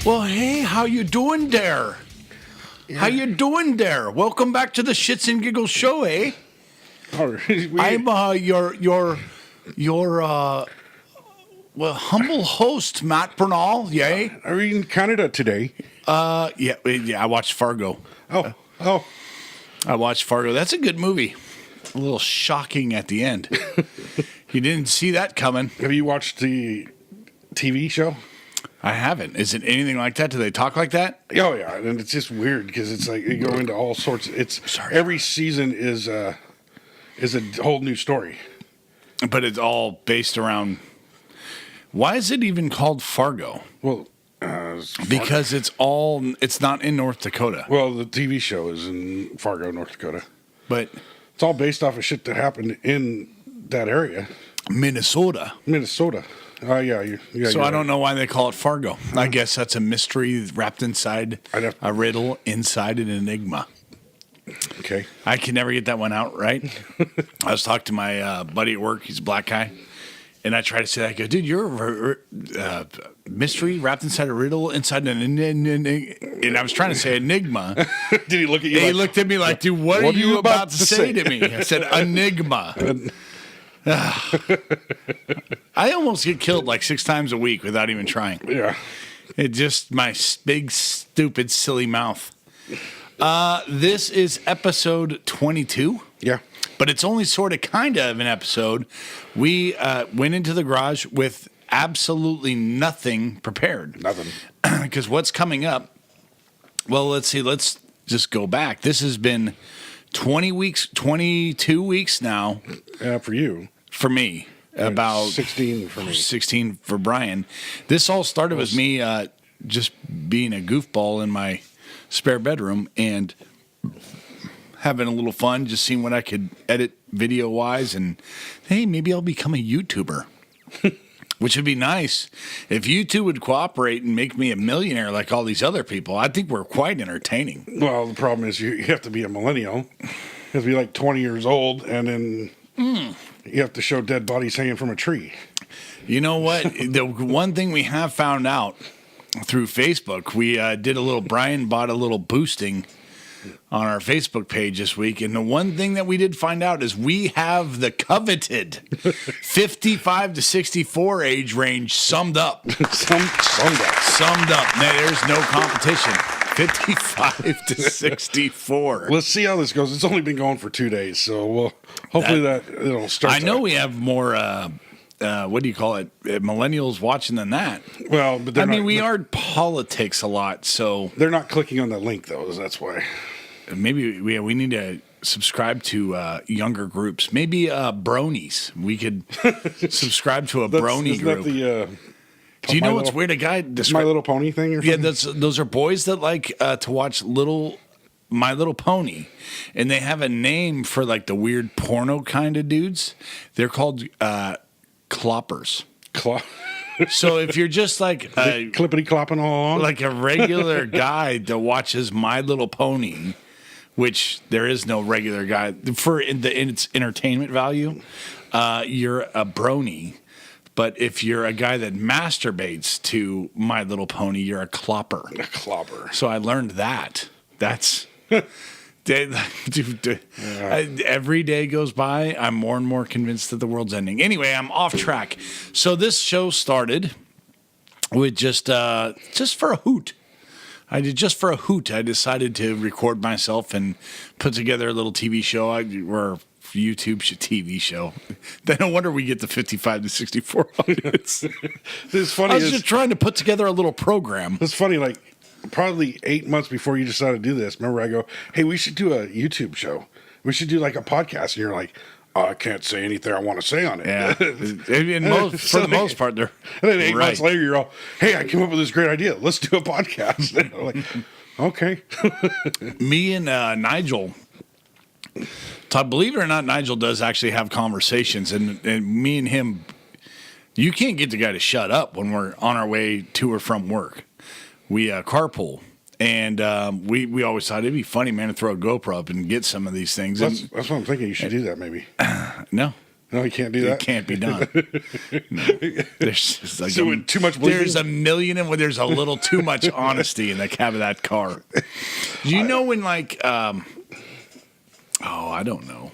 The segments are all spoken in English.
Well, hey, how you doing there? Yeah. How you doing there? Welcome back to the Shits and Giggles show, eh? I'm your humble host, Matt Bernal. Yay. Are we in Canada today? Yeah. I watched Fargo. Oh. I watched Fargo. That's a good movie. A little shocking at the end. You didn't see that coming. Have you watched the TV show? I haven't. Is it anything like that? Do they talk like that? Oh yeah, and it's just weird because it's like you go into all sorts. Every season is a whole new story. But it's all based around. Why is it even called Fargo? Well, because it's not in North Dakota. Well, the TV show is in Fargo, North Dakota, but it's all based off of shit that happened in that area. Minnesota. Yeah. So I don't know why they call it Fargo. I guess that's a mystery wrapped inside a riddle inside an enigma. Okay. I can never get that one out right. I was talking to my buddy at work. He's a black guy. And I try to say that. I go, dude, you're a mystery wrapped inside a riddle inside an and I was trying to say enigma. Did he look at you? He looked at me like, dude, what are you about to say to me? I said, enigma. I almost get killed like 6 times a week without even trying. Yeah. It just my big, stupid, silly mouth. This is episode 22. Yeah. But it's only sort of kind of an episode. We went into the garage with absolutely nothing prepared. Nothing. Because what's coming up, well, let's see. Let's just go back. This has been 22 weeks now. For you. For me. About 16 for me. 16 for Brian. This all started with me just being a goofball in my spare bedroom and having a little fun, just seeing what I could edit video-wise, and hey, maybe I'll become a YouTuber, which would be nice. If YouTube would cooperate and make me a millionaire like all these other people, I think we're quite entertaining. Well, the problem is you have to be a millennial. You have to be like 20 years old, and then you have to show dead bodies hanging from a tree. You know what? The one thing we have found out through Facebook, we Brian bought a little boosting on our Facebook page this week, and the one thing that we did find out is we have the coveted 55 to 64 age range summed up. Summed up. Now, there's no competition. 55 to 64. Let's see how this goes. It's only been going for 2 days, so we'll hopefully that it'll start. I know we have more. What do you call it? Millennials watching than that. Well, but we are politics a lot, so they're not clicking on the link though. That's why. Maybe we need to subscribe to younger groups. Maybe bronies. We could subscribe to a brony group. Do you know what's weird? A guy My Little Pony thing or something? Yeah, those are boys that like to watch My Little Pony, and they have a name for like the weird porno kind of dudes. They're called cloppers. So if you're just like clippity clopping all along, like a regular guy that watches My Little Pony, which there is no regular guy for in its entertainment value, you're a brony. But if you're a guy that masturbates to My Little Pony, you're a clopper. A clopper. So I learned that. That's every day goes by, I'm more and more convinced that the world's ending. Anyway, I'm off track. So this show started with just for a hoot. I decided to record myself and put together a little TV show or YouTube TV show. Then no wonder we get the 55 to 64 audience. This funny. I was just trying to put together a little program. It's funny, like probably 8 months before you decided to do this. Remember, I go, "Hey, we should do a YouTube show. We should do like a podcast." And you're like, "Oh, I can't say anything I want to say on it." Yeah, for the most part, they're. And then 8 months later, you're all, "Hey, I came up with this great idea. Let's do a podcast." And I'm like, okay. Me and Nigel. Todd, believe it or not, Nigel does actually have conversations, and me and him, you can't get the guy to shut up when we're on our way to or from work. We carpool, and we always thought it'd be funny, man, to throw a GoPro up and get some of these things. That's what I'm thinking. You should do that, maybe. No. No, you can't do It that. can't be done. No. There's just like So too much bleeding? There's a million and there's a little too much honesty in the cab of that car. Do you know when like I don't know.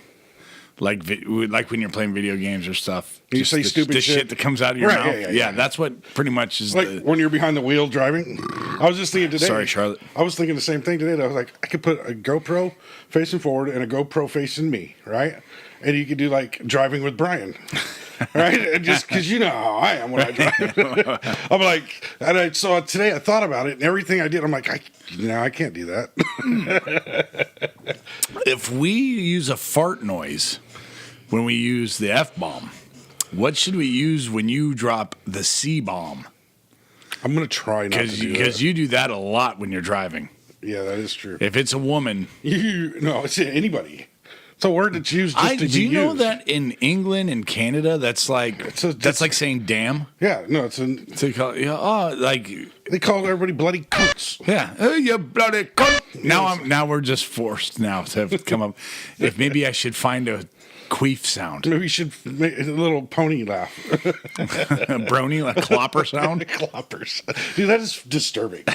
Like when you're playing video games or stuff. You say stupid shit that comes out of your Right, mouth. Yeah, that's what pretty much is like when you're behind the wheel driving. I was just thinking today. Sorry, Charlotte. I was thinking the same thing today. I was like, I could put a GoPro facing forward and a GoPro facing me, right? And you could do like driving with Brian, right? And just because you know how I am when I drive. I'm like, so today I thought about it and everything I did. I'm like, I can't do that. If we use a fart noise when we use the F-bomb, what should we use when you drop the C-bomb? I'm gonna try not to do that. Because you do that a lot when you're driving. Yeah, that is true. If it's a woman, It's anybody. It's a word that's used just to be used. do you know that in England and Canada, that's like like saying damn? Yeah, no, it's an. So you call it, like They call everybody bloody cunts. yeah, hey, you bloody cunt. Now we're just forced now to come up. If maybe I should find a queef sound, Maybe you should make a little pony laugh. a brony, a clopper sound. Cloppers. Dude, that is disturbing. to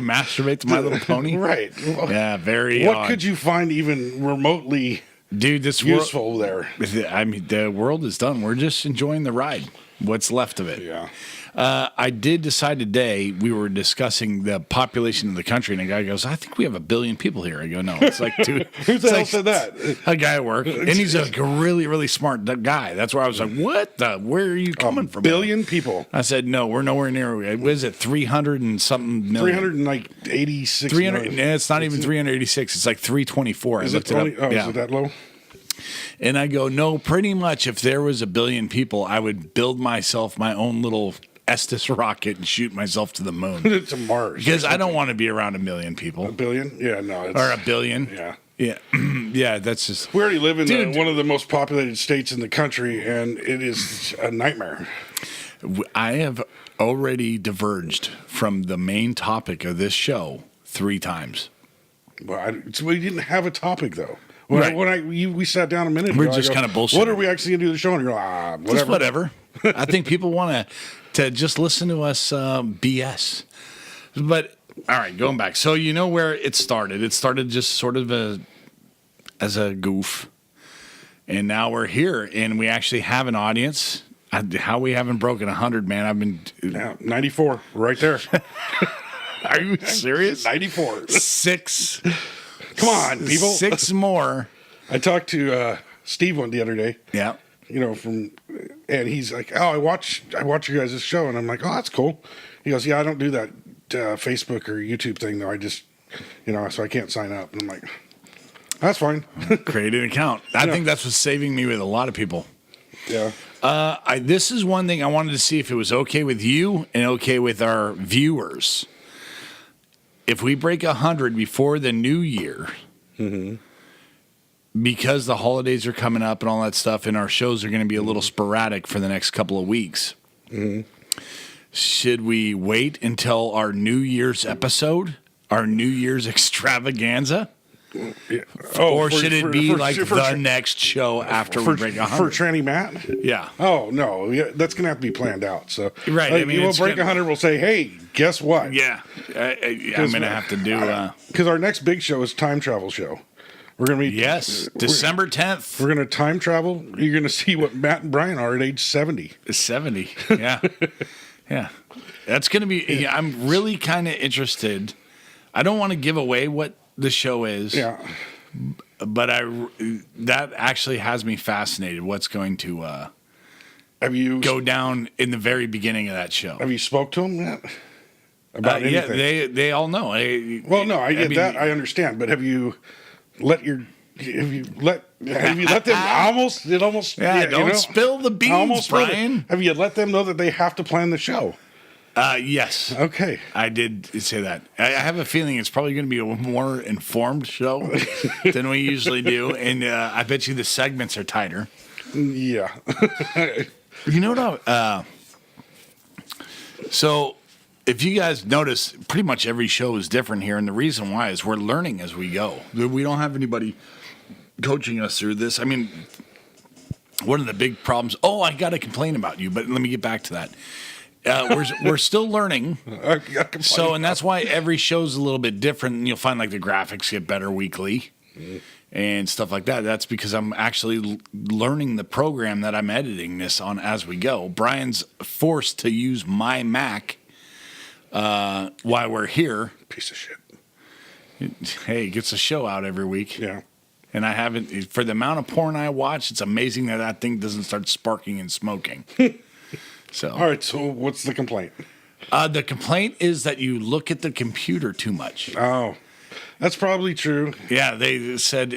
masturbate to My Little Pony, Right. Yeah, very. What odd. could you find even remotely Dude, this useful there? I mean, the world is done. We're just enjoying the ride. What's left of it? Yeah. I did decide today, we were discussing the population of the country, and a guy goes, I think we have 1 billion people here. I go, no, it's like two. Who the hell said that? A guy at work. And he's a really, really smart guy. That's where I was like, what the? Where are you coming from? 1 billion people. I said, no, we're nowhere near. What is it, 300 and something million? 386 300. million. Yeah, it's not even 386. It's like 324. Is I it looked it up. only, is it that low? And I go, no, pretty much if there was 1 billion people, I would build myself my own little Estes rocket and shoot myself to the moon. To Mars. Because I don't want to be around 1 million people. 1 billion? Yeah, no. It's, Or 1 billion. Yeah. Yeah. Yeah, that's just. We already live in Dude. one of the most populated states in the country, and it is a nightmare. I have already diverged from the main topic of this show 3 times. Well, we didn't have a topic, though. When Right. we sat down a minute ago, We're I just go, kinda bullshitting. What are we actually going to do the show? And you're like, whatever. Just whatever. I think people want to just listen to us BS. But all right, going back. So you know where it started. It started just sort of as a goof. And now we're here and we actually have an audience. How we haven't broken 100, man. I've been Yeah, 94, right there. Are you serious? 94. 6. Come on, people. 6 more. I talked to Steve the other day. Yeah. And he's like, "Oh, I watch you guys' show," and I'm like, "Oh, that's cool." He goes, "Yeah, I don't do that Facebook or YouTube thing though. I just, so I can't sign up." And I'm like, "That's fine." Create an account. I think that's what's saving me with a lot of people. Yeah. This is one thing I wanted to see if it was okay with you and okay with our viewers. If we break 100 before the new year, because the holidays are coming up and all that stuff, and our shows are going to be a little sporadic for the next couple of weeks, should we wait until our New Year's episode, our New Year's extravaganza? Yeah. Or should it be the next show after we break 100? For Tranny Matt? Yeah. Oh, no. Yeah, that's going to have to be planned out. So, Right, like, I mean, we'll it's break gonna- 100. We'll say, hey, guess what? Yeah. I'm going to have to do... Because our next big show is Time Travel Show. We're going to be... yes, December 10th. We're going to time travel. You're going to see what Matt and Brian are at age 70. 70. Yeah. Yeah. That's going to be... Yeah, I'm really kind of interested. I don't want to give away what the show is. Yeah. But that actually has me fascinated. What's going to Have you go down in the very beginning of that show? Have you spoke to them yet? About anything? Yeah, they all know. Well, no, I get that. I understand. But have you let them almost? It almost. Yeah, don't spill the beans, almost Brian. Have you let them know that they have to plan the show? Yes. Okay. I did say that. I have a feeling it's probably going to be a more informed show than we usually do, and I bet you the segments are tighter. Yeah. You know what? So, if you guys notice, pretty much every show is different here, and the reason why is we're learning as we go. We don't have anybody coaching us through this. I mean, one of the big problems. Oh, I got to complain about you, but let me get back to that. We're still learning. So, and that's why every show's a little bit different. And you'll find like the graphics get better weekly and stuff like that. That's because I'm actually learning the program that I'm editing this on as we go. Brian's forced to use my Mac while we're here. Piece of shit. Hey, gets a show out every week. Yeah. And I haven't, for the amount of porn I watch, it's amazing that thing doesn't start sparking and smoking. So, all right. So, what's the complaint? The complaint is that you look at the computer too much. Oh, that's probably true. Yeah, they said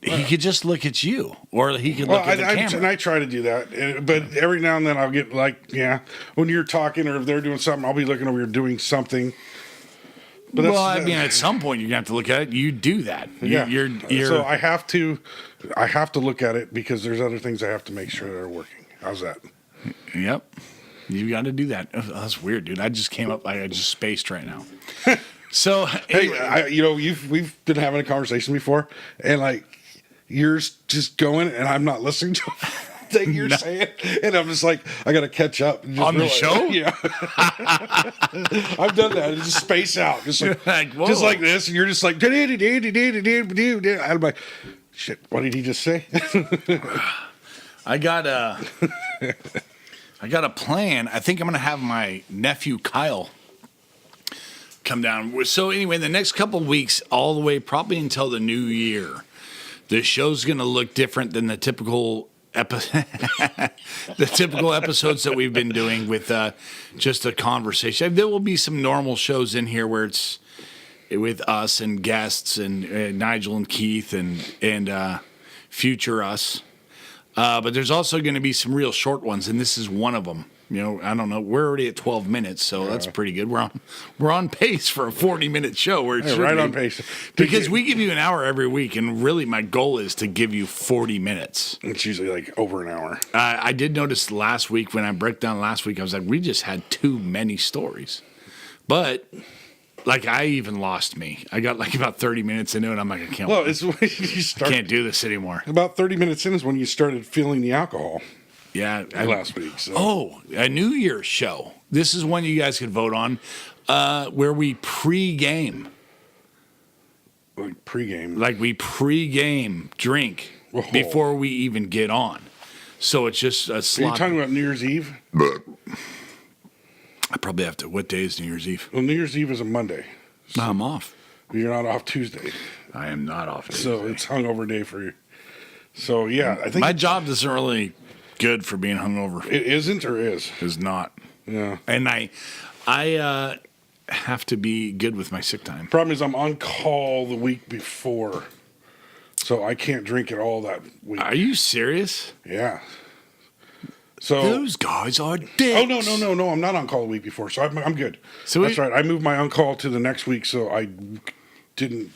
he could just look at you, or he could look at the camera. And I try to do that, but every now and then I'll get like, when you're talking or if they're doing something, I'll be looking over here doing something. But well, I mean, at some point you're gonna have to look at it. You do that. You're so I have to look at it because there's other things I have to make sure that are working. How's that? Yep. You got to do that. Oh, that's weird, dude. I just came up. I just spaced right now. So, anyway. Hey, we've been having a conversation before, and like you're just going, and I'm not listening to a thing you're saying, and I'm just like, I got to catch up and just on the show. Yeah, I've done that. Just space out, just like just like this, and you're just like, I'm like, shit. What did he just say? I got a plan. I think I'm going to have my nephew Kyle come down. So anyway, the next couple of weeks, all the way probably until the new year, the show's going to look different than the typical episodes that we've been doing with just a conversation. There will be some normal shows in here where it's with us and guests and Nigel and Keith and future us. But there's also going to be some real short ones, and this is one of them. I don't know. We're already at 12 minutes, so that's pretty good. We're on pace for a 40-minute show. On pace. Because we give you an hour every week, and really my goal is to give you 40 minutes. It's usually like over an hour. I did notice last week when I broke down last week, I was like, we just had too many stories. But like I even lost me. I got like about 30 minutes into it. I'm like, I can't. Well, it's when you start. I can't do this anymore. About 30 minutes in is when you started feeling the alcohol. Yeah, last week. So. Oh, a New Year's show. This is one you guys could vote on, where we pre-game. Like pre-game. Like we pre-game drink before we even get on. So it's just a slot. Are you talking about New Year's Eve? I probably have to. What day is New Year's Eve? Well, New Year's Eve is a Monday. So I'm off. You're not off Tuesday. I am not off Tuesday. So it's hungover day for you. So yeah, I think my job isn't really good for being hungover. It isn't or is? It's not. Yeah. And I have to be good with my sick time. Problem is I'm on call the week before, so I can't drink at all that week. Are you serious? Yeah. So those guys are dicks. Oh no! I'm not on call the week before, so I'm good. So that's right. I moved my on call to the next week, so I didn't.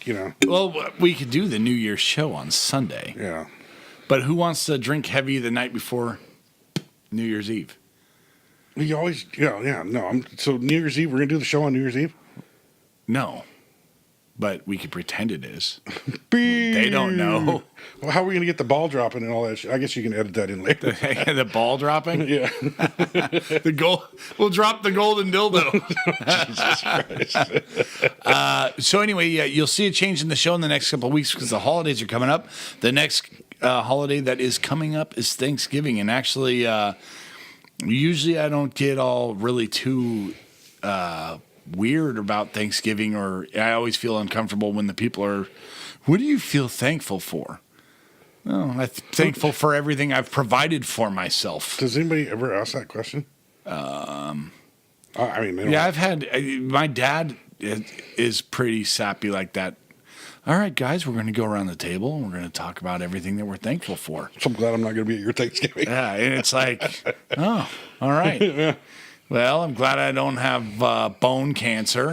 Well, we could do the New Year's show on Sunday. Yeah. But who wants to drink heavy the night before New Year's Eve? You always, no. So New Year's Eve, we're gonna do the show on New Year's Eve. No, but we could pretend it is. They don't know. Well, how are we gonna get the ball dropping and all that shit? I guess you can edit that in later. The ball dropping? Yeah. We'll drop the golden dildo. Jesus Christ. So anyway, yeah, you'll see a change in the show in the next couple of weeks because the holidays are coming up. The next holiday that is coming up is Thanksgiving, and actually, usually I don't get all really too weird about Thanksgiving, or I always feel uncomfortable when the people are, what do you feel thankful for? Oh, I'm thankful for everything I've provided for myself. Does anybody ever ask that question? I mean, yeah, I've had, my dad is pretty sappy like that. All right, guys, we're going to go around the table and we're going to talk about everything that we're thankful for. So I'm glad I'm not going to be at your Thanksgiving. Yeah, and it's like, oh, all right. Yeah. Well, I'm glad I don't have bone cancer.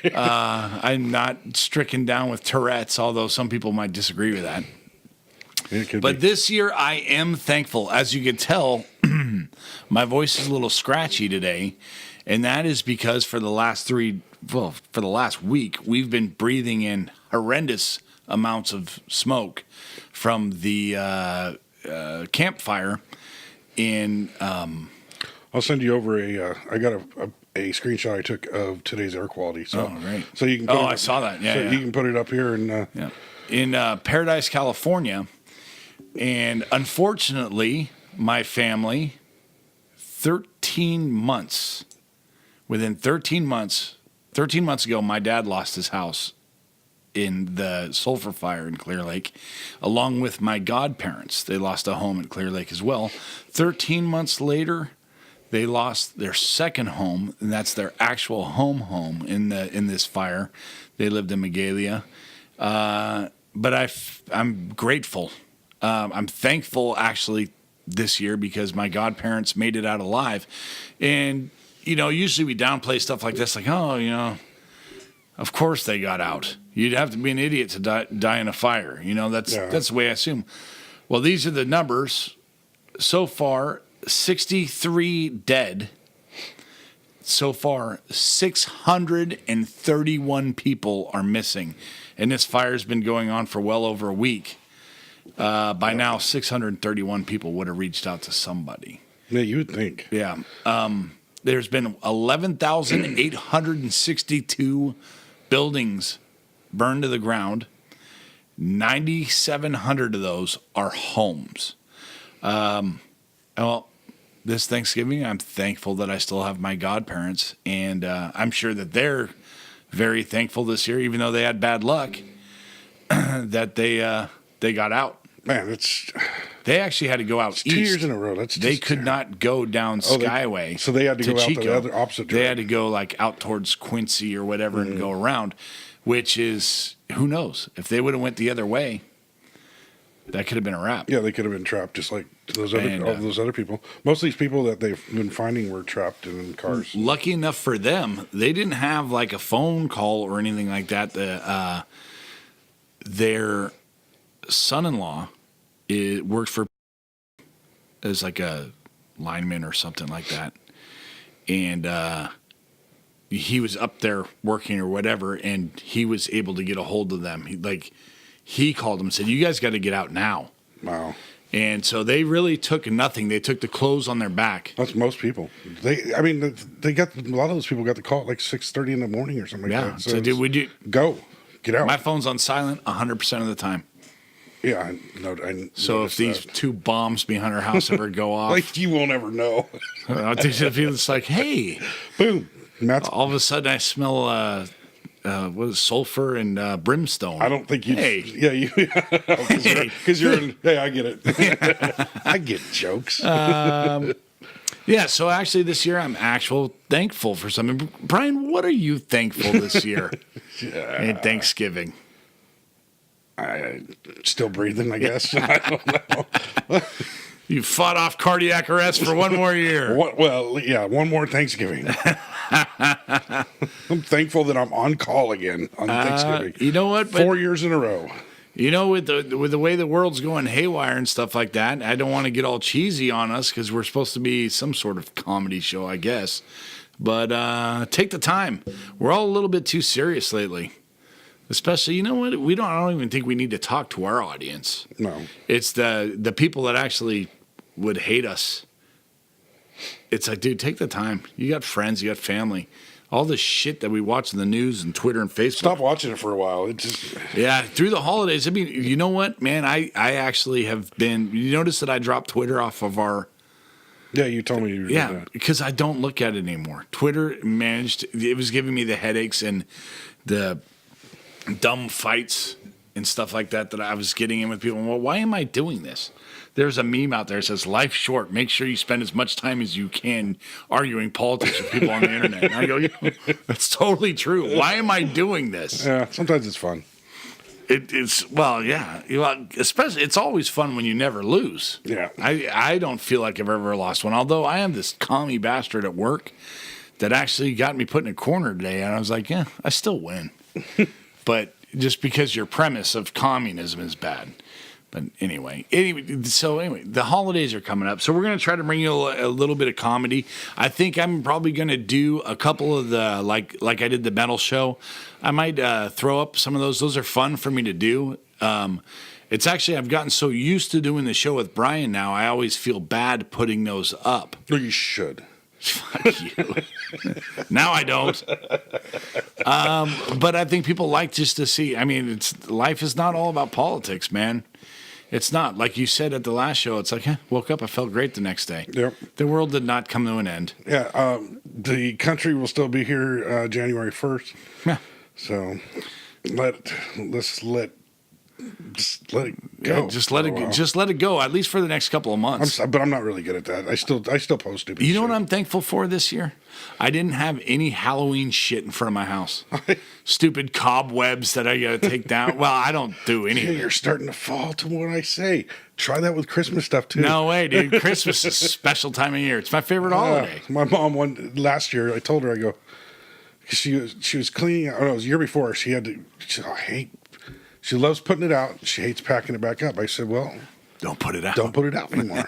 I'm not stricken down with Tourette's, although some people might disagree with that. But this year, I am thankful. As you can tell, my voice is a little scratchy today, and that is because for the last week, we've been breathing in horrendous amounts of smoke from the campfire in. I'll send you over I got a screenshot I took of today's air quality. So, right. So you can. Put I saw that. Yeah, so you can put it up here and. In Paradise, California, and unfortunately, my family, 13 months. Within 13 months ago, my dad lost his house in the sulfur fire in Clear Lake, along with my godparents. They lost a home in Clear Lake as well. 13 months later, they lost their second home, and that's their actual home in this fire. They lived in Magalia. But I'm grateful. I'm thankful, actually, this year because my godparents made it out alive. And, usually we downplay stuff like this, like, of course they got out. You'd have to be an idiot to die in a fire. That's the way I assume. Well, these are the numbers. So far, 63 dead. So far, 631 people are missing. And this fire's been going on for well over a week. By now, 631 people would have reached out to somebody. Yeah, you would think. Yeah. There's been 11,862 buildings burned to the ground. 9,700 of those are homes. Well, this Thanksgiving, I'm thankful that I still have my godparents, and I'm sure that they're very thankful this year, even though they had bad luck, that they got out. Man, they actually had to go out east. 2 years in a row. They could not go down Skyway. So they had to go out Chico. the other opposite direction. They had to go like out towards Quincy or whatever and go around, which is, who knows? If they would have went the other way, that could have been a wrap. Yeah, they could have been trapped just like all those other people. Most of these people that they've been finding were trapped in cars. Lucky enough for them, they didn't have like a phone call or anything like that. Their son-in-law worked for as like a lineman or something like that, and he was up there working or whatever, and he was able to get a hold of them. He called them and said, "You guys got to get out now." Wow. And so they really took nothing. They took the clothes on their back. That's most people. They got a lot of those people got the call at like 6:30 in the morning or something like that. So would you get out? My phone's on silent 100% of the time. Yeah, so if these two bombs behind our house ever go off, like you won't ever know. It's like, hey, boom! All of a sudden I smell sulfur and brimstone. I don't think you. Hey, yeah, you. Because you're in. Hey, I get it. I get jokes. Yeah. So actually, this year I'm thankful for something. Brian, what are you thankful this year in Thanksgiving? I'm still breathing, I guess. I don't know. You fought off cardiac arrest for one more year. One more Thanksgiving. I'm thankful that I'm on call again on Thanksgiving. You know what? 4 years in a row. With the way the world's going haywire and stuff like that, I don't want to get all cheesy on us because we're supposed to be some sort of comedy show, I guess. But take the time. We're all a little bit too serious lately. Especially, you know what? I don't even think we need to talk to our audience. No. It's the people that actually would hate us. It's like, dude, take the time. You got friends, you got family. All the shit that we watch in the news and Twitter and Facebook. Stop watching it for a while. Yeah, through the holidays. I mean, you know what, man? I actually have been. You notice that I dropped Twitter off of our. Yeah, you told me you were doing that. Because I don't look at it anymore. Twitter it was giving me the headaches and the dumb fights and stuff like that I was getting in with people. Well, why am I doing this? There's a meme out there that says, "Life's short. Make sure you spend as much time as you can arguing politics with people on the internet." And I go, that's totally true. Why am I doing this? Yeah, sometimes it's fun. Especially it's always fun when you never lose. Yeah. I don't feel like I've ever lost one. Although I am this commie bastard at work that actually got me put in a corner today, and I was like, yeah, I still win. But just because your premise of communism is bad. But anyway, the holidays are coming up, so we're going to try to bring you a little bit of comedy. I think I'm probably going to do a couple of the like I did the metal show. I might throw up some of those. Those are fun for me to do. It's actually, I've gotten so used to doing the show with Brian now, I always feel bad putting those up. Or you should. Fuck you. Now I don't. But I think people like just to see. I mean, life is not all about politics, man. It's not. Like you said at the last show, it's like, woke up, I felt great the next day. Yep. The world did not come to an end. Yeah, the country will still be here January 1st. Yeah. So let's let it go. Yeah, just let it go, at least for the next couple of months. But I'm not really good at that. I still post stupid. You know shit. what I'm thankful for this year? I didn't have any Halloween shit in front of my house. Stupid cobwebs that I got to take down. Well, I don't do any of it. You're starting to fall to what I say. Try that with Christmas stuff too. No way, dude. Christmas is a special time of year. It's my favorite holiday. My mom last year, I told her, I go, she was cleaning out. Oh, no, it was the year before. She had to. She loves putting it out. She hates packing it back up. I said, well, don't put it out. Don't put it out anymore.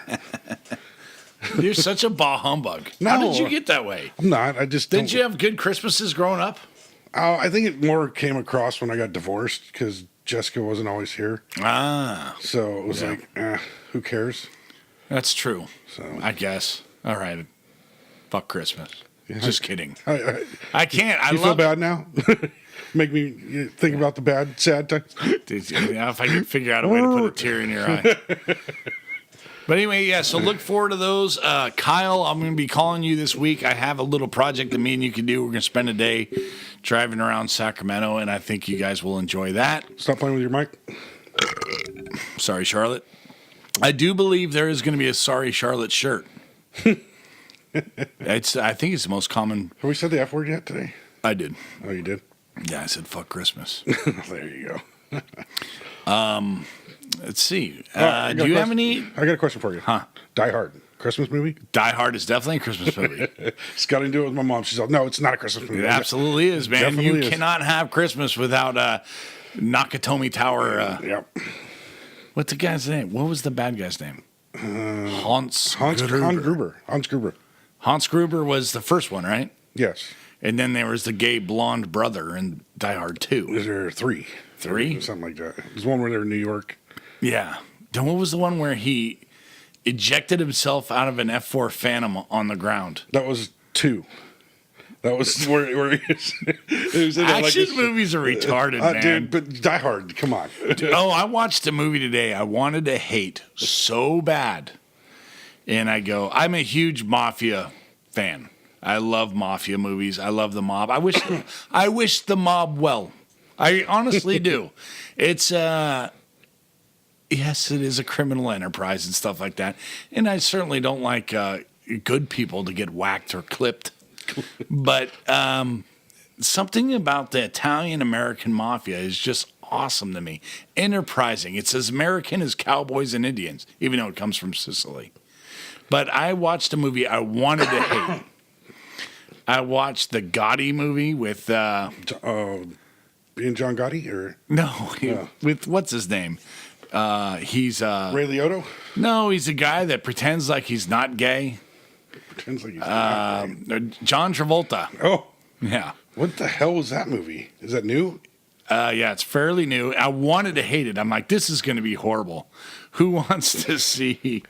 You're such a bah humbug. No, how did you get that way? I'm not. I just did. You have good Christmases growing up? I think it more came across when I got divorced because Jessica wasn't always here. So it was like, who cares? That's true. So I guess. All right. Fuck Christmas. Yeah, just kidding. I can't. You feel bad now? Make me think about the bad, sad times. If I can figure out a way to put a tear in your eye. But anyway, yeah, so look forward to those. Kyle, I'm going to be calling you this week. I have a little project that me and you can do. We're going to spend a day driving around Sacramento, and I think you guys will enjoy that. Stop playing with your mic. Sorry, Charlotte. I do believe there is going to be a Sorry Charlotte shirt. I think it's the most common. Have we said the F word yet today? I did. Oh, you did? Yeah, I said fuck Christmas. There you go. Let's see. Do you have any? I got a question for you. Huh? Die Hard. Christmas movie? Die Hard is definitely a Christmas movie. It's got to do it with my mom. She's like, no, it's not a Christmas movie. It absolutely is, man. Definitely You cannot have Christmas without Nakatomi Tower. Yep. What's the guy's name? What was the bad guy's name? Hans Gruber. Hans Gruber was the first one, right? Yes. And then there was the gay blonde brother in Die Hard 2. Was there three? Three? Something like that. There's one where they're in New York. Yeah. Then what was the one where he ejected himself out of an F4 Phantom on the ground? That was 2. That was where it was in action movies are retarded, man. Dude, but Die Hard, come on. I watched a movie today I wanted to hate so bad. And I go, I'm a huge mafia fan. I love mafia movies. I love the mob. I wish the mob well. I honestly do. It's yes, it is a criminal enterprise and stuff like that. And I certainly don't like good people to get whacked or clipped. But something about the Italian American mafia is just awesome to me. Enterprising. It's as American as cowboys and Indians, even though it comes from Sicily. But I watched a movie I wanted to hate. I watched the Gotti movie with being John Gotti or with what's his name? He's Ray Liotta. No, he's a guy that pretends like he's not gay. Pretends like he's not gay. John Travolta. Oh, yeah. What the hell was that movie? Is that new? Yeah, it's fairly new. I wanted to hate it. I'm like, this is going to be horrible. Who wants to see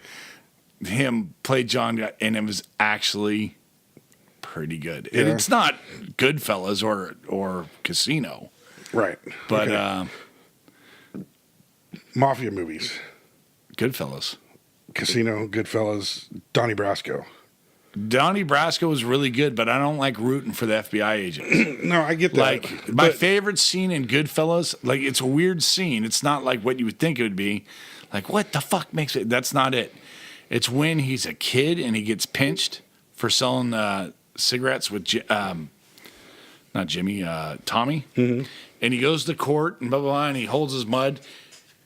him play John? And it was actually pretty good. Yeah. And it's not Goodfellas or Casino. Right. But mafia movies. Goodfellas. Casino, Goodfellas, Donnie Brasco. Donnie Brasco was really good, but I don't like rooting for the FBI agents. No, I get that. Like, my favorite scene in Goodfellas, like, it's a weird scene. It's not like what you would think it would be. Like, what the fuck makes it? That's not it. It's when he's a kid and he gets pinched for selling cigarettes with, not Jimmy, Tommy. Mm-hmm. And he goes to court and blah, blah, blah, and he holds his mud.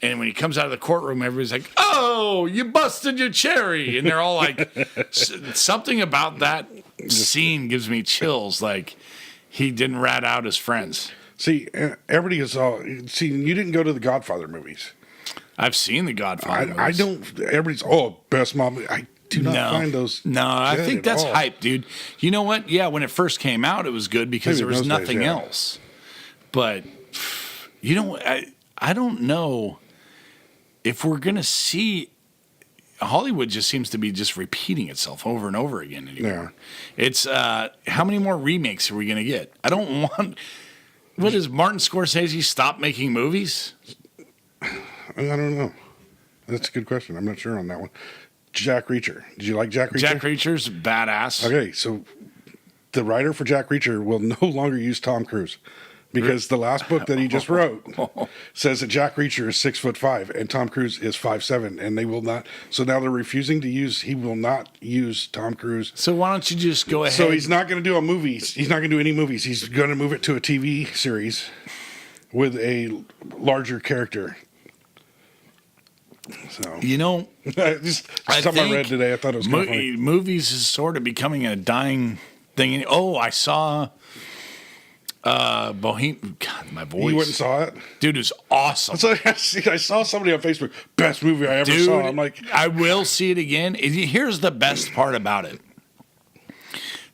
And when he comes out of the courtroom, everybody's like, oh, you busted your cherry. And they're all like, something about that scene gives me chills. Like, he didn't rat out his friends. See, everybody is all. See, you didn't go to the Godfather movies. I've seen the Godfather movies. I don't. Everybody's, best mom. I do not find those. No, I think that's hype, dude. You know what? Yeah, when it first came out, it was good because there was nothing else. But, you know, I don't know if we're going to see, Hollywood just seems to be just repeating itself over and over again anymore. Yeah. It's, how many more remakes are we going to get? I don't want, what is Martin Scorsese stop making movies? I don't know. That's a good question. I'm not sure on that one. Jack Reacher. Did you like Jack Reacher? Jack Reacher's badass. Okay, so the writer for Jack Reacher will no longer use Tom Cruise because the last book that he just wrote says that Jack Reacher is 6'5" and Tom Cruise is 5'7", and they will not. So now they're refusing to use. He will not use Tom Cruise. So why don't you just go ahead? So he's not going to do a movie. He's not going to do any movies. He's going to move it to a TV series with a larger character. So just something I read today. I thought it was kind of funny. Movies is sort of becoming a dying thing. Oh, I saw Bohemian. God, my voice. You went and saw it, dude. It was awesome. So I saw somebody on Facebook. Best movie I ever saw. I'm like, I will see it again. Here's the best part about it.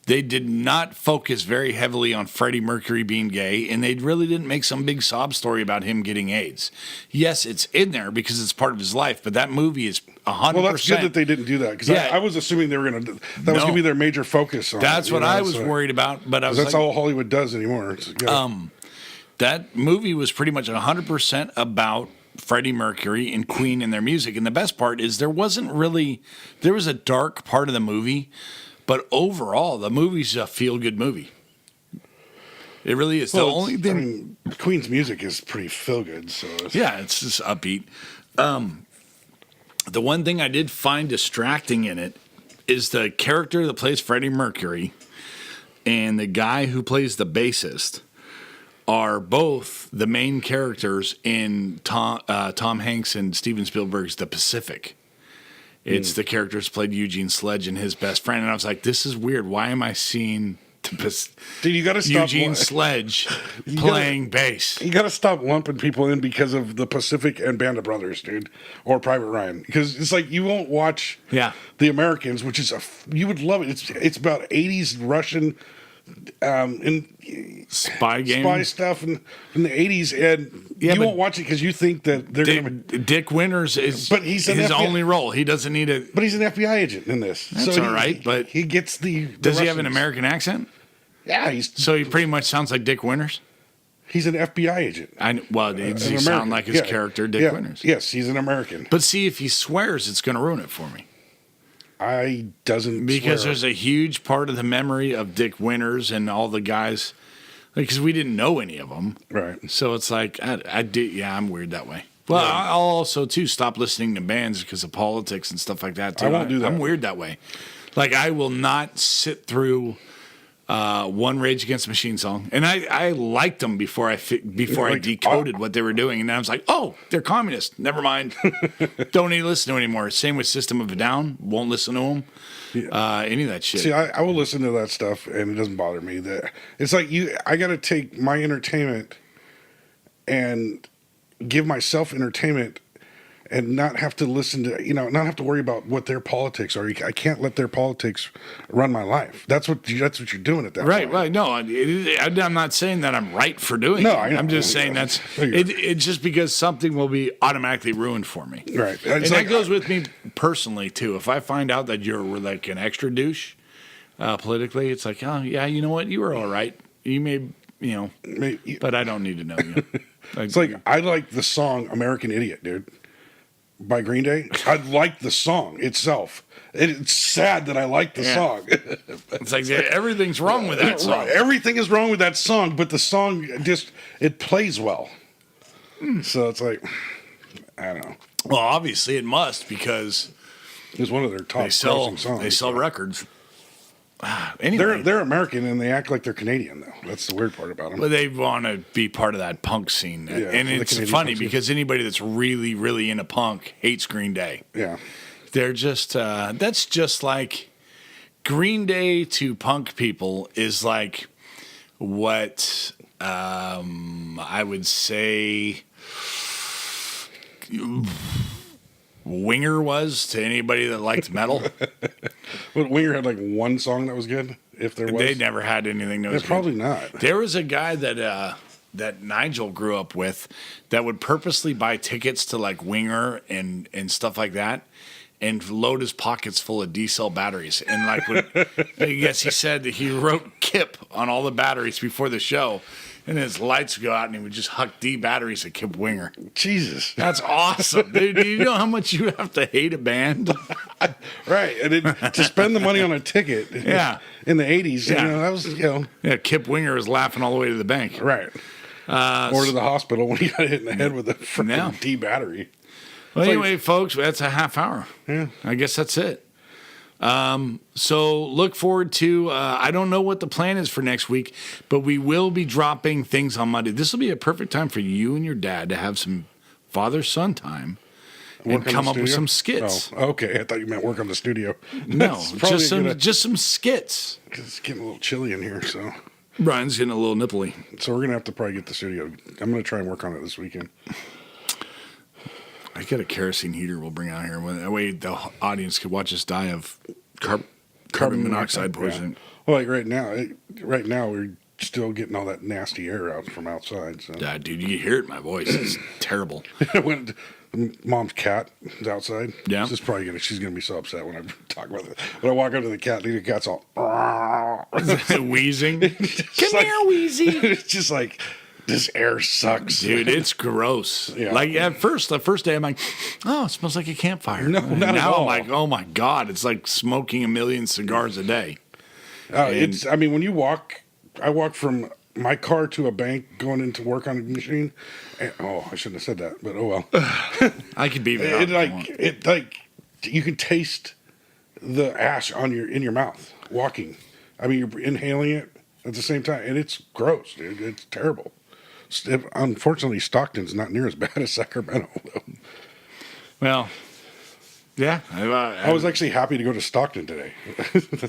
They did not focus very heavily on Freddie Mercury being gay, and they really didn't make some big sob story about him getting AIDS. Yes, it's in there because it's part of his life, but that movie is 100%. Well, that's good that they didn't do that because I was assuming they were going to. That was going to be their major focus. That's what I was worried about, but I was that's all Hollywood does anymore. That movie was pretty much 100% about Freddie Mercury and Queen and their music, and the best part is there was a dark part of the movie. But overall, the movie's a feel-good movie. It really is. Well, the only thing, I mean, Queen's music is pretty feel-good. So it's just upbeat. The one thing I did find distracting in it is the character that plays Freddie Mercury and the guy who plays the bassist are both the main characters in Tom Hanks and Steven Spielberg's The Pacific. It's the characters played Eugene Sledge and his best friend. And I was like, this is weird. Why am I seeing Dude, you gotta stop Eugene Sledge playing bass? You got to stop lumping people in because of The Pacific and Band of Brothers, dude. Or Private Ryan. Because it's like you won't watch The Americans, which is you would love it. It's about 80s Russian spy stuff in the 80s, and you won't watch it because you think that they're Dick Winters is his only role. He doesn't need a but he's an FBI agent in this. That's all right, but he gets the does he have an American accent? Yeah, so he pretty much sounds like Dick Winters. He's an FBI agent. Does he sound like his character, Dick Winters? Yes, he's an American. But see, if he swears, it's going to ruin it for me. Because there's a huge part of the memory of Dick Winters and all the guys, because we didn't know any of them, right? So it's like I'm weird that way. Well, I'll also too stop listening to bands because of politics and stuff like that too. I won't do that. I'm weird that way. Like I will not sit through one Rage Against the Machine song, and I liked them before I decoded what they were doing, and then I was like, oh, they're communists. Never mind. Don't need to listen to them anymore. Same with System of a Down. Won't listen to them. Any of that shit. See, I will listen to that stuff, and it doesn't bother me. It's like I got to take my entertainment and give myself entertainment. And not have to listen to, not have to worry about what their politics are. I can't let their politics run my life. That's what you're doing at that point. Right. No, I'm not saying that I'm right for doing it. I'm just saying it's just because something will be automatically ruined for me. Right. And that goes with me personally, too. If I find out that you're like an extra douche politically, it's like, oh, yeah, you know what? You were all right. You may, but I don't need to know you. It's like, I like the song American Idiot, dude. By Green Day. I like the song itself. It's sad that I like the song. It's like everything's wrong with that song. Everything is wrong with that song, but the song it plays well. So it's like, I don't know. Well, obviously it must because it's one of their top grossing songs. They sell records. Anyway. They're American and they act like they're Canadian though. That's the weird part about them. Well, they want to be part of that punk scene, and it's funny because anybody that's really, really into punk hates Green Day. Yeah, they're just that's just like Green Day to punk people is like what I would say Winger was to anybody that liked metal. Well, Winger had like one song that was good, if there was. They never had anything that was good. Probably not. There was a guy that that Nigel grew up with that would purposely buy tickets to like Winger and stuff like that and load his pockets full of D-cell batteries. And like, I guess he said that he wrote Kip on all the batteries before the show. And his lights would go out, and he would just huck D batteries at Kip Winger. Jesus. That's awesome. Dude, do you know how much you have to hate a band? Right. And to spend the money on a ticket Yeah. in the 80s, Yeah. that was, Yeah, Kip Winger was laughing all the way to the bank. Right. Or to the hospital when he got hit in the head with a freaking Yeah. D battery. Well, anyway, folks, that's a half hour. Yeah. I guess that's it. So look forward to, I don't know what the plan is for next week, but we will be dropping things on Monday. This will be a perfect time for you and your dad to have some father-son time and Work on come the up with studio? some skits. Oh, okay. I thought you meant work on the studio. No, That's probably just some skits. because it's getting a little chilly in here, so Brian's getting a little nipply. we're gonna have to probably get the studio. I'm gonna try and work on it this weekend. I got a kerosene heater we'll bring out here. That way the audience could watch us die of carbon monoxide poisoning. Yeah. Well, like right now we're still getting all that nasty air out from outside. So Dude, you can hear it in my voice. It's terrible. when mom's cat is outside, Yeah. she's gonna be so upset when I talk about it. When I walk up to the cat, the cat's all Wheezing. Come Come here, Wheezy. It's just like this air sucks, Dude, it's gross. Yeah. Like at first, the first day, I'm like, oh, it smells like a campfire. No, And not at now all. I'm like, oh my God, it's like smoking a million cigars a day. It's. I mean, when you walk, I walk from my car to a bank going into work on a machine. And, I shouldn't have said that, but oh well. I could be there. It like you can taste the ash in your mouth walking. I mean, you're inhaling it at the same time, and it's gross, dude. It's terrible. Unfortunately, Stockton's not near as bad as Sacramento, though. Well, yeah. I was actually happy to go to Stockton today.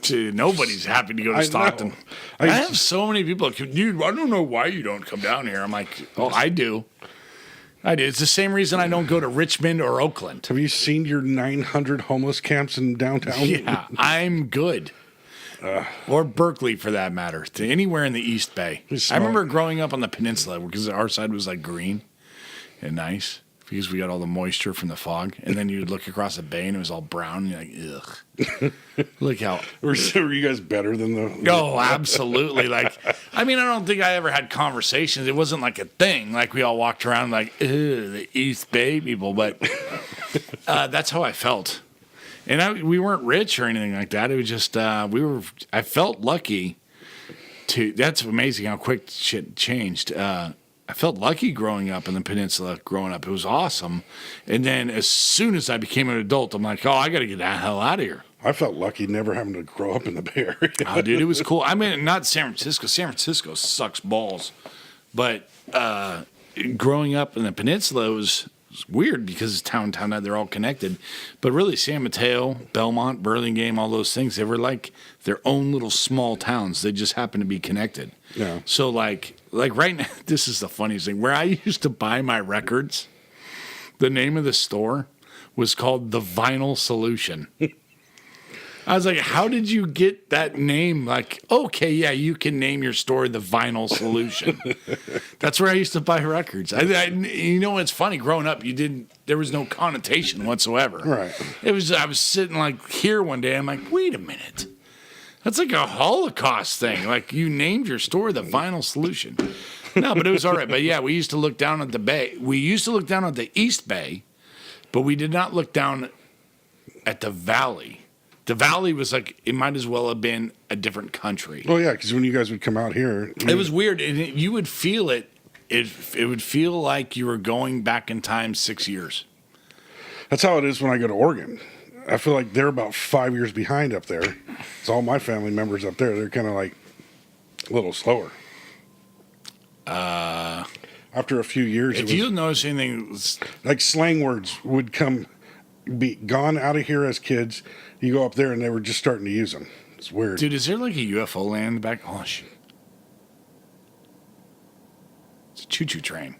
Dude, nobody's happy to go to I Stockton. know. I have so many people, dude, I don't know why you don't come down here. I'm like, oh, I do. It's the same reason I don't go to Richmond or Oakland. Have you seen your 900 homeless camps in downtown? Yeah, I'm good. Or Berkeley, for that matter, to anywhere in the East Bay. I remember growing up on the peninsula because our side was like green and nice because we got all the moisture from the fog. And then you'd look across the bay and it was all brown. And you're like, ugh. Look how. Were you guys better than the? Oh, absolutely. Like, I mean, I don't think I ever had conversations. It wasn't like a thing. Like, we all walked around like, the East Bay people. But that's how I felt. And we weren't rich or anything like that. It was just, I felt lucky that's amazing how quick shit changed. I felt lucky growing up in the peninsula, It was awesome. And then as soon as I became an adult, I'm like, oh, I got to get the hell out of here. I felt lucky never having to grow up in the Bay Area. Oh, dude, it was cool. I mean, not San Francisco. San Francisco sucks balls. But growing up in the peninsula was weird because it's town, they're all connected. But really, San Mateo, Belmont, Burlingame, all those things, they were like their own little small towns. They just happened to be connected. Yeah. So, like right now, this is the funniest thing. Where I used to buy my records, the name of the store was called The Vinyl Solution. I was like, how did you get that name? Like, okay, yeah, you can name your store The Vinyl Solution. That's where I used to buy records. You know what's funny? Growing up, there was no connotation whatsoever. Right. I was sitting like here one day. I'm like, wait a minute. That's like a Holocaust thing. Like, you named your store The Vinyl Solution. No, but it was all right. But yeah, we used to look down at the bay. We used to look down at the East Bay, but we did not look down at the valley. The valley was like, it might as well have been a different country. Well, yeah, because when you guys would come out here, It was weird. And you would feel it. It would feel like you were going back in time 6 years. That's how it is when I go to Oregon. I feel like they're about 5 years behind up there. It's all my family members up there. They're kind of like a little slower. After a few years, If you notice anything, like slang words would be gone out of here as kids. You go up there and they were just starting to use them. It's weird. dude, is there like a UFO land in the back? Oh, shit. It's a choo-choo train.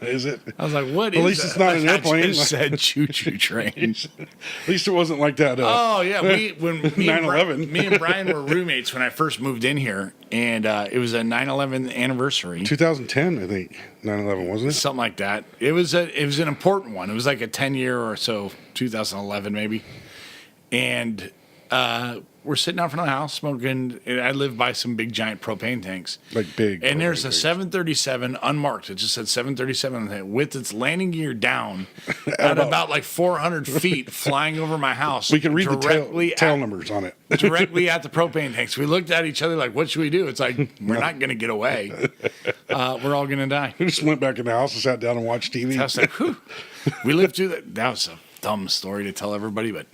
Is it? I was like, what is At least that? it's not an airplane. I just said choo-choo train. At least it wasn't like that. Oh, yeah. When me 9/11. me and Brian were roommates when I first moved in here, and it was a 9/11 anniversary. 2010, I think. 9/11, wasn't it? Something like that. It was an important one. It was like a 10-year or so, 2011 maybe. And we're sitting out front of the house smoking. And I live by some big giant propane tanks. Like big. And there's a tanks. 737 unmarked. It just said 737 with its landing gear down at about like 400 feet flying over my house. We can read the tail numbers on it. Directly at the propane tanks. We looked at each other like, what should we do? It's like, we're not going to get away. We're all going to die. We just went back in the house and sat down and watched TV. I was like, whew. We lived through that. That was a dumb story to tell everybody. But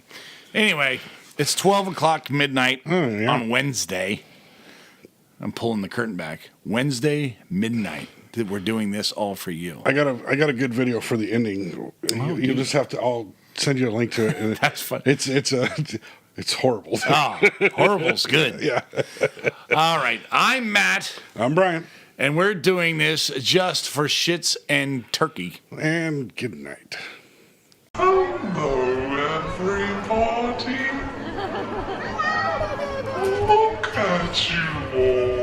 anyway, it's 12 o'clock midnight on Wednesday. I'm pulling the curtain back. Wednesday midnight. That we're doing this all for you. I got a good video for the ending. You just have to. I'll send you a link to it. And That's fun. It's horrible. Horrible's good. Yeah. All right. I'm Matt. I'm Brian. And we're doing this just for shits and turkey. And good night. Hello, everybody. Look at you all.